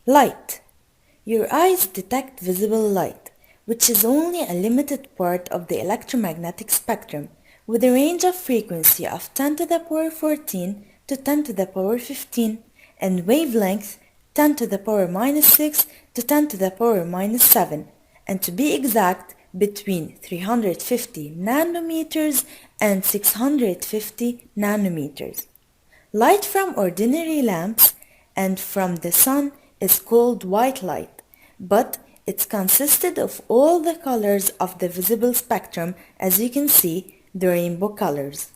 Light. Your eyes detect visible light, which is only a limited part of the electromagnetic spectrum, with a range of frequency of 10 to the power 14 to 10 to the power 15, and wavelength 10 to the power minus 6 to 10 to the power minus 7, and to be exact, between 350 nanometers and 650 nanometers. Light from ordinary lamps and from the sun is called white light, but it's consisted of all the colors of the visible spectrum, as you can see, the rainbow colors.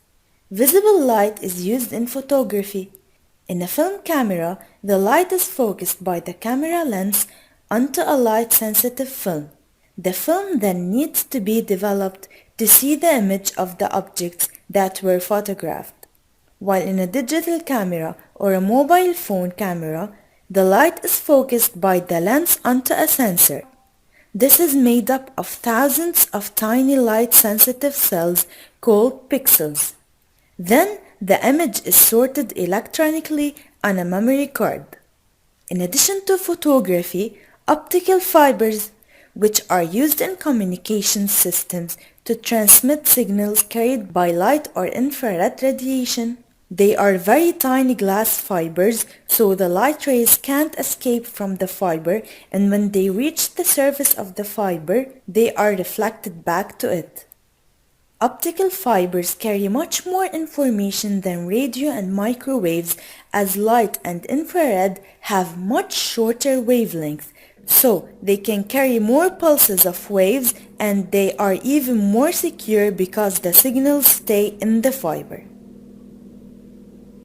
Visible light is used in photography. In a film camera, the light is focused by the camera lens onto a light-sensitive film. The film then needs to be developed to see the image of the objects that were photographed. While in a digital camera or a mobile phone camera, the light is focused by the lens onto a sensor. This is made up of thousands of tiny light-sensitive cells called pixels. Then the image is sorted electronically on a memory card. In addition to photography, optical fibers, which are used in communication systems to transmit signals carried by light or infrared radiation. They are very tiny glass fibers, so the light rays can't escape from the fiber, and when they reach the surface of the fiber, they are reflected back to it. Optical fibers carry much more information than radio and microwaves, as light and infrared have much shorter wavelengths, so they can carry more pulses of waves, and they are even more secure because the signals stay in the fiber.